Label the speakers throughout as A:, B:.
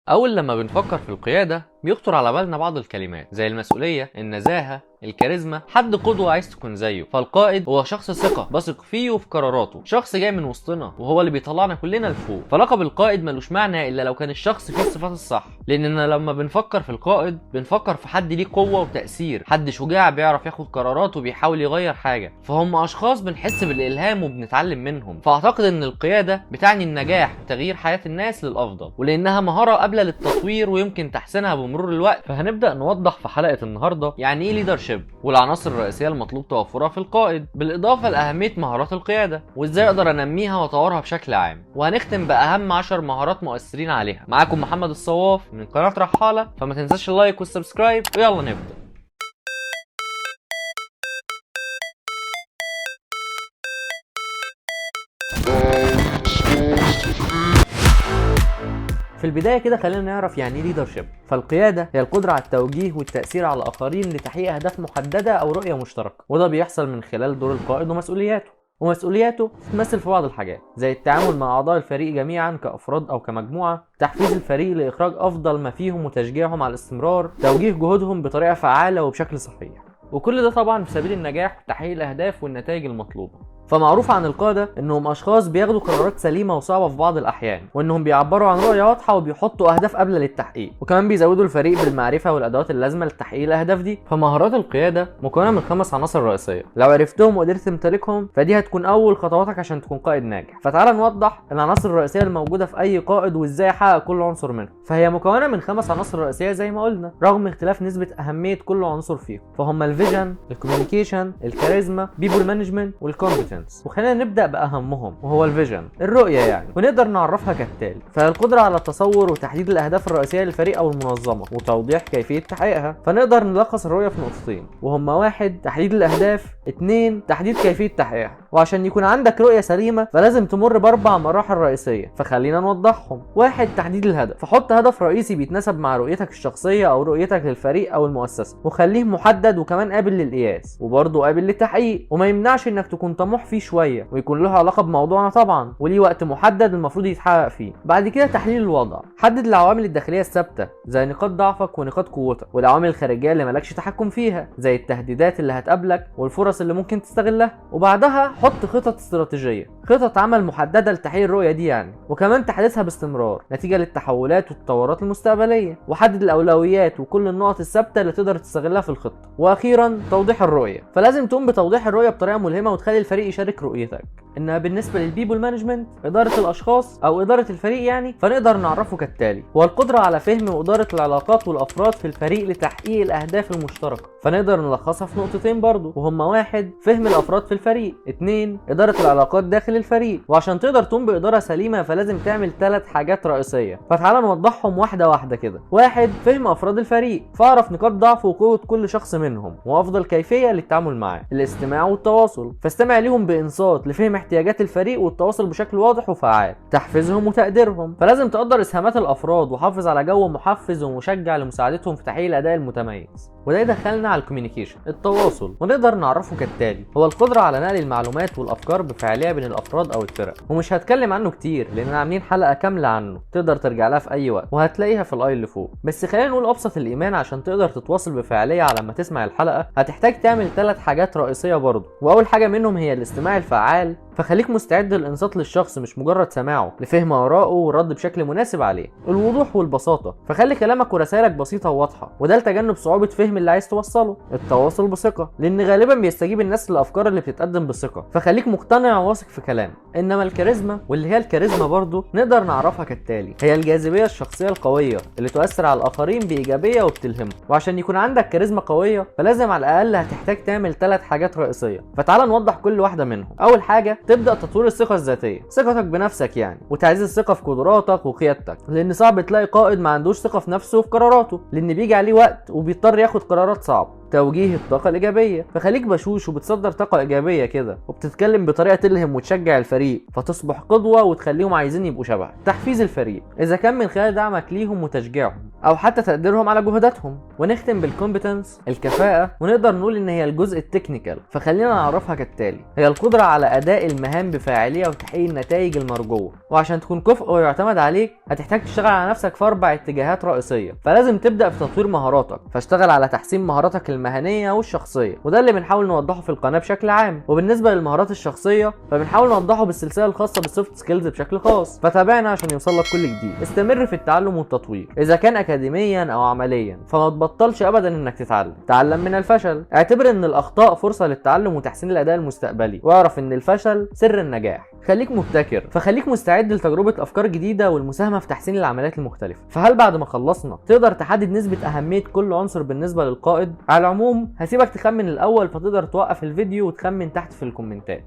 A: أول لما بنفكر في القيادة بيخطر على بالنا بعض الكلمات زي المسؤولية، النزاهة، الكاريزما، حد قدوة عايز تكون زيه. فالقائد هو شخص ثقة بثق فيه وفي قراراته، شخص جاي من وسطنا وهو اللي بيطلعنا كلنا لفوق. فلقب القائد ملوش معنى إلا لو كان الشخص فيه الصفات الصح، لأننا لما بنفكر في القائد بنفكر في حد ليه قوة وتأثير، حد شجاع بيعرف ياخد قرارات وبيحاول يغير حاجة. فهم أشخاص بنحس بالإلهام وبنتعلم منهم. فأعتقد إن القيادة بتعني النجاح وتغيير حياة الناس للأفضل، ولأنها مهارة قابلة للتطوير ويمكن تحسينها بمرور الوقت. فهنبدأ نوضح في حلقة النهاردة يعني إيه ليدرشيب، والعناصر الرئيسية المطلوب توفرها في القائد، بالإضافة لأهمية مهارات القيادة وإزاي أقدر أنميها وأطورها بشكل عام. وهنختم بأهم 10 مهارات مؤثرين عليها. معاكم محمد الصواف من قناة رحالة، فما تنساش اللايك والسبسكرايب ويلا نبدأ. في البداية كده خلينا نعرف يعني ايه ليدرشيب. فالقيادة هي القدرة على التوجيه والتأثير على الآخرين لتحقيق أهداف محددة أو رؤية مشتركة، وده بيحصل من خلال دور القائد ومسؤولياته تتمثل في بعض الحاجات زي التعامل مع أعضاء الفريق جميعا كأفراد أو كمجموعة، تحفيز الفريق لإخراج أفضل ما فيهم وتشجيعهم على الاستمرار، توجيه جهودهم بطريقة فعالة وبشكل صحيح، وكل ده طبعا في سبيل النجاح وتحقيق الأهداف والنتائج المطلوبة. فمعروف عن القادة انهم اشخاص بياخدوا قرارات سليمة وصعبة في بعض الاحيان، وانهم بيعبروا عن رؤية واضحة وبيحطوا اهداف قابلة للتحقيق، وكمان بيزودوا الفريق بالمعرفة والادوات اللازمة لتحقيق الاهداف دي. فمهارات القيادة مكونة من 5 عناصر رئيسية، لو عرفتهم وقدرت تمتلكهم فدي هتكون اول خطواتك عشان تكون قائد ناجح. فتعال نوضح العناصر الرئيسية الموجودة في اي قائد وازاي يحقق كل عنصر منهم. فهي مكونة من 5 عناصر رئيسية زي ما قلنا، رغم اختلاف نسبة اهمية كل عنصر فيهم. فهم الفيجن، الكوميونيكيشن، الكاريزما، بيبول مانجمنت، والكومبتنس. وخلينا نبدأ بأهمهم وهو الفيجن، الرؤية يعني، ونقدر نعرفها كالتالي. فهي القدرة على التصور وتحديد الأهداف الرئيسية للفريق أو المنظمة وتوضيح كيفية تحقيقها. فنقدر نلخص الرؤية في نقطتين وهما: 1 تحديد الأهداف، 2 تحديد كيفية تحقيقها. وعشان يكون عندك رؤية سليمة فلازم تمر ب4 مراحل رئيسية، فخلينا نوضحهم. 1 تحديد الهدف، فحط هدف رئيسي بيتناسب مع رؤيتك الشخصية أو رؤيتك للفريق أو المؤسسة، وخليه محدد وكمان قابل للقياس وبرضه قابل للتحقيق، وما يمنعش إنك تكون طموح فيه شوية ويكون له علاقة بموضوعنا طبعا، وليه وقت محدد المفروض يتحقق فيه. بعد كده تحليل الوضع، حدد العوامل الداخلية الثابتة زي نقاط ضعفك ونقاط قوتك، والعوامل الخارجية اللي مالكش تحكم فيها زي التهديدات اللي هتقابلك والفرص اللي ممكن تستغلها. وبعدها حط خطط استراتيجية، خطط عمل محددة لتحقيق الرؤية دي يعني، وكمان تحديثها باستمرار نتيجة للتحولات والتطورات المستقبلية. وحدد الأولويات وكل النقط الثابتة اللي تقدر تستغلها في الخطة. وأخيرا توضيح الرؤية، فلازم تقوم بتوضيح الرؤية بطريقة ملهمة وتخلي الفريق يشارك رؤيتك. انها بالنسبه للبيبول مانجمنت، اداره الاشخاص او اداره الفريق يعني، فنقدر نعرفه كالتالي: هو القدره على فهم واداره العلاقات والافراد في الفريق لتحقيق الاهداف المشتركه. فنقدر نلخصها في نقطتين برضو وهما: 1 فهم الافراد في الفريق، 2 اداره العلاقات داخل الفريق. وعشان تقدر تقوم باداره سليمه فلازم تعمل 3 حاجات رئيسيه، فتعال نوضحهم واحده واحده كده. 1 فهم افراد الفريق، فاعرف نقاط ضعف وقوه كل شخص منهم وافضل كيفيه للتعامل معاه. الاستماع والتواصل، فاستمع ليهم بانصات لفهم احتياجات الفريق والتواصل بشكل واضح وفعال. تحفيزهم وتقديرهم، فلازم تقدر اسهامات الافراد وحافظ على جو محفز ومشجع لمساعدتهم في تحقيق الاداء المتميز. وده يدخلنا على الكوميونيكيشن، التواصل، ونقدر نعرفه كالتالي: هو القدره على نقل المعلومات والافكار بفعاليه بين الافراد او الفرق. ومش هتكلم عنه كتير لاننا عاملين حلقه كامله عنه تقدر ترجع لها في اي وقت وهتلاقيها في الاي اللي فوق، بس خلينا نقول ابسط الايمان. عشان تقدر تتواصل بفعاليه على ما تسمع الحلقه هتحتاج تعمل 3 حاجات رئيسيه برضه، واول حاجه منهم هي الاستماع الفعال. فخليك مستعد للانصات للشخص مش مجرد سماعه، لفهم آرائه والرد بشكل مناسب عليه. الوضوح والبساطة، فخلي كلامك ورسائلك بسيطة وواضحة، وده لتجنب صعوبة فهم اللي عايز توصله. التواصل بثقة، لأن غالبا بيستجيب الناس للأفكار اللي بتتقدم بثقة، فخليك مقتنع وواثق في كلامك. إنما الكاريزما، واللي هي الكاريزما برضو نقدر نعرفها كالتالي: هي الجاذبية الشخصية القوية اللي تؤثر على الآخرين بإيجابية وبتلهمهم. وعشان يكون عندك كاريزما قوية فلازم على الأقل هتحتاج تعمل 3 حاجات رئيسية، فتعال نوضح كل واحدة منهم. أول حاجة تبدأ تطوير الثقة الذاتية، ثقتك بنفسك يعني، وتعزيز الثقة في قدراتك وقيادتك، لأن صعب تلاقي قائد ما عندوش ثقة في نفسه وفي قراراته، لأن بيجي عليه وقت وبيضطر ياخد قرارات صعبة. توجيه الطاقة الإيجابية، فخليك بشوش وبتصدر طاقة إيجابية كده وبتتكلم بطريقة تلهم وتشجع الفريق فتصبح قدوة وتخليهم عايزين يبقوا شبهك. تحفيز الفريق، إذا كان من خلال دعمك ليهم وتشجيعهم، او حتى تقديرهم على جهوداتهم. ونختم بالكومبتنس، الكفاءة، ونقدر نقول ان هي الجزء التكنيكال، فخلينا نعرفها كالتالي: هي القدرة على اداء المهام بفاعلية وتحقيق النتائج المرجوة. وعشان تكون كفء ويعتمد عليك هتحتاج تشتغل على نفسك في 4 اتجاهات رئيسية، فلازم تبدأ في تطوير مهاراتك، فاشتغل على تحسين مهاراتك المهنية والشخصية، وده اللي بنحاول نوضحه في القناة بشكل عام. وبالنسبة للمهارات الشخصية فبنحاول نوضحه بالسلسلة الخاصة بالسوفت سكيلز بشكل خاص، فتابعنا عشان يوصلك كل جديد. استمر في التعلم والتطوير، اذا كان اكاديميا او عمليا، فما تبطلش ابدا انك تتعلم. تعلم من الفشل، اعتبر ان الاخطاء فرصة للتعلم وتحسين الاداء المستقبلي، واعرف ان الفشل سر النجاح. خليك مبتكر، فخليك مستعد لتجربة افكار جديدة والمساهمة في تحسين العمليات المختلفة. فهل بعد ما خلصنا تقدر تحدد نسبة اهمية كل عنصر بالنسبة للقائد؟ على العموم هسيبك تخمن الاول، فتقدر توقف الفيديو وتخمن تحت في الكومنتات.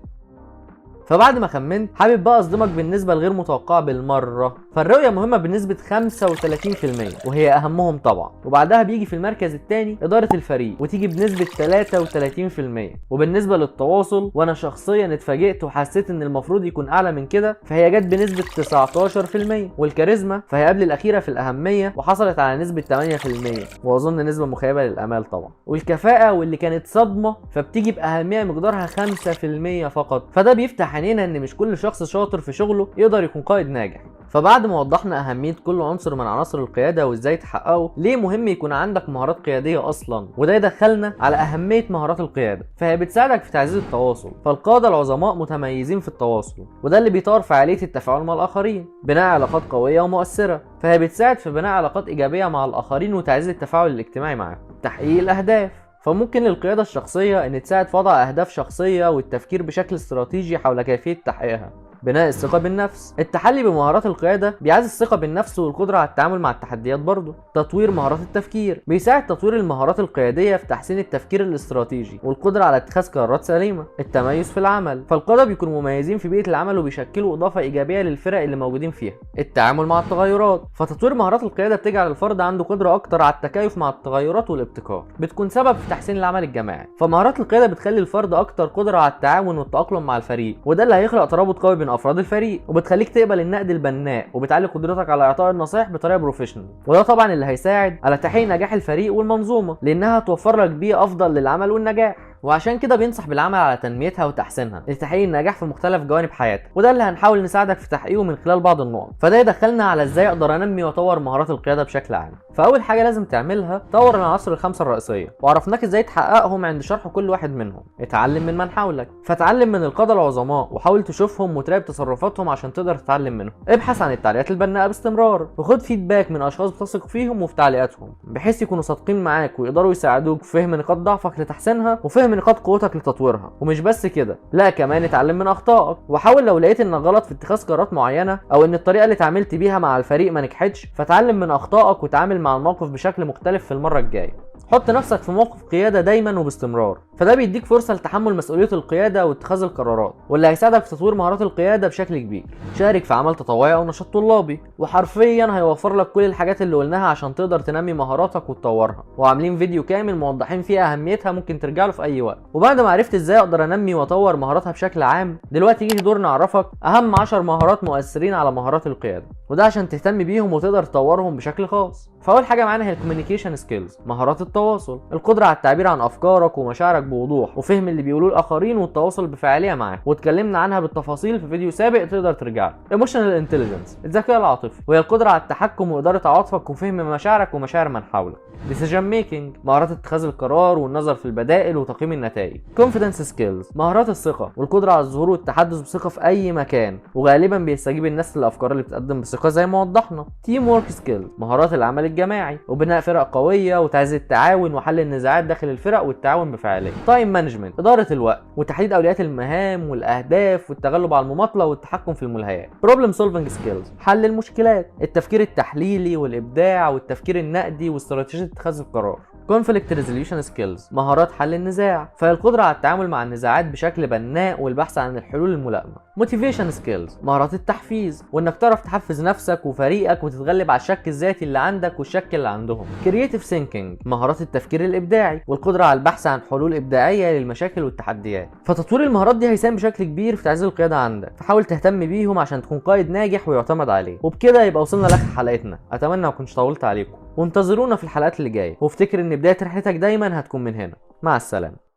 A: فبعد ما خمنت، حابب بقى اصدمك بالنسبه الغير متوقعه بالمره. فالرؤيه مهمه بنسبه 35%، وهي اهمهم طبعا. وبعدها بيجي في المركز الثاني اداره الفريق، وتيجي بنسبه 33%. وبالنسبه للتواصل، وانا شخصيا اتفاجئت وحسيت ان المفروض يكون اعلى من كده، فهي جت بنسبه 19%. والكاريزما فهي قبل الاخيره في الاهميه، وحصلت على نسبه 8%، واظن نسبه مخيبه للامال طبعا. والكفاءه واللي كانت صدمه فبتيجي باهميه مقدارها 5% فقط. فده بيفتح عينينا ان مش كل شخص شاطر في شغله يقدر يكون قائد ناجح. فبعد ما وضحنا اهميه كل عنصر من عناصر القياده وازاي تحققه، ليه مهم يكون عندك مهارات قياديه اصلا، وده يدخلنا على اهميه مهارات القياده. فهي بتساعدك في تعزيز التواصل، فالقاده العظماء متميزين في التواصل، وده اللي بيطور فعاليه التفاعل مع الاخرين. بناء علاقات قويه ومؤثره، فهي بتساعد في بناء علاقات ايجابيه مع الاخرين وتعزيز التفاعل الاجتماعي معاهم. تحقيق الاهداف، فممكن للقيادة الشخصية ان تساعد في وضع اهداف شخصية والتفكير بشكل استراتيجي حول كيفية تحقيقها. بناء الثقة بالنفس، التحلي بمهارات القيادة بيعزز الثقة بالنفس والقدرة على التعامل مع التحديات برضه. تطوير مهارات التفكير، بيساعد تطوير المهارات القيادية في تحسين التفكير الاستراتيجي والقدرة على اتخاذ قرارات سليمة. التميز في العمل، فالقادة بيكونوا مميزين في بيئة العمل وبيشكلوا إضافة إيجابية للفرق اللي موجودين فيها. التعامل مع التغيرات، فتطوير مهارات القيادة بتجعل الفرد عنده قدرة أكتر على التكيف مع التغيرات والابتكار، بتكون سبب في تحسين العمل الجماعي. فمهارات القيادة بتخلي الفرد أكتر قدرة على التعاون والتأقلم مع الفريق، وده اللي هيخلق ترابط قوي بين أفراد الفريق، وبتخليك تقبل النقد البناء، وبتعلي قدرتك على اعطاء النصائح بطريقه بروفيشنال. وده طبعا اللي هيساعد على تحقيق نجاح الفريق والمنظومه، لانها توفر لك بيئه افضل للعمل والنجاح. وعشان كده بينصح بالعمل على تنميتها وتحسينها لتحقيق النجاح في مختلف جوانب حياتك، وده اللي هنحاول نساعدك في تحقيقه من خلال بعض النقط. فده يدخلنا على ازاي اقدر انمي واطور مهارات القياده بشكل عام. فاول حاجه لازم تعملها طور العناصر الخمسه الرئيسيه، وعرفناك ازاي تحققهم عند شرح كل واحد منهم. اتعلم من حولك، فتعلم من القاده العظماء وحاول تشوفهم وتراقب تصرفاتهم عشان تقدر تتعلم منهم. ابحث عن التعليقات البناءه باستمرار، وخد فيدباك من اشخاص بتثق فيهم وفي تعليقاتهم، بحيث يكونوا صادقين معاك ويقدروا يساعدوك في فهم نقاط ضعفك لتحسينها وفهم نقاط قوتك لتطويرها. ومش بس كده، لا كمان اتعلم من اخطائك، وحاول لو لقيت انك غلط في اتخاذ قرارات معينه او ان الطريقه اللي اتعاملت بيها مع الفريق ما نجحتش، فتعلم من اخطائك وتعامل مع الموقف بشكل مختلف في المره الجايه. حط نفسك في موقف قياده دايما وباستمرار، فده بيديك فرصه لتحمل مسؤوليه القياده واتخاذ القرارات، واللي هيساعدك في تطوير مهارات القياده بشكل كبير. شارك في عمل تطوعي او نشاط طلابي، وحرفيا هيوفر لك كل الحاجات اللي قلناها عشان تقدر تنمي مهاراتك وتطورها. وعاملين فيديو كامل موضحين فيه اهميتها، ممكن ترجع له في اي وقت. وبعد ما عرفت ازاي اقدر انمي واطور مهاراتها بشكل عام، دلوقتي يجي دورنا اعرفك اهم 10 مهارات مؤثرين على مهارات القياده، وده عشان تهتم بيهم وتقدر تطورهم بشكل خاص. فاول حاجه معانا هي الكوميونيكيشن سكيلز، مهارات التواصل، القدره على التعبير عن افكارك ومشاعرك بوضوح وفهم اللي بيقولوه الاخرين والتواصل بفاعليه معاهم، واتكلمنا عنها بالتفاصيل في فيديو سابق تقدر ترجع له. ايموشنال انتليجنس، الذكاء العاطفي، وهي القدره على التحكم واداره عواطفك وفهم مشاعرك ومشاعر من حولك. ديسيجن ميكنج، مهارات اتخاذ القرار والنظر في البدائل وتقييم النتائج. كونفيدنس سكيلز، مهارات الثقه والقدره على الظهور والتحدث بثقه في اي مكان، وغالبا بيستجيب الناس للافكار اللي بتقدم بثقه زي ما وضحنا. تيم وورك سكيلز، مهارات العمل الجماعي وبناء فرق قويه وتعزيز التعاون وحل النزاعات داخل الفرق والتعاون بفاعليه. تايم مانجمنت، اداره الوقت وتحديد اولويات المهام والاهداف والتغلب على المماطله والتحكم في الملهيات. بروبلم سولفنج سكيلز، حل المشكلات، التفكير التحليلي والابداع والتفكير النقدي واستراتيجيه اتخاذ القرار. كونفليكت ريزوليوشن سكيلز، مهارات حل النزاع، فهي القدره على التعامل مع النزاعات بشكل بناء والبحث عن الحلول الملائمه. موتيفيشن سكيلز، مهارات التحفيز وانك تعرف تحفز نفسك وفريقك وتتغلب على الشك الذاتي اللي عندك والشك اللي عندهم. كرييتيف ثينكينج، مهارات التفكير الابداعي والقدره على البحث عن حلول ابداعيه للمشاكل والتحديات. فتطوير المهارات دي هيساهم بشكل كبير في تعزيز القياده عندك، فحاول تهتم بيهم عشان تكون قائد ناجح ويعتمد عليه. وبكده يبقى وصلنا لاخر حلقتنا، اتمنى ما كنتش طولت عليكم. وانتظرونا في الحلقات اللي جايه، وافتكر ان بدايه رحلتك دايما هتكون من هنا. مع السلامه.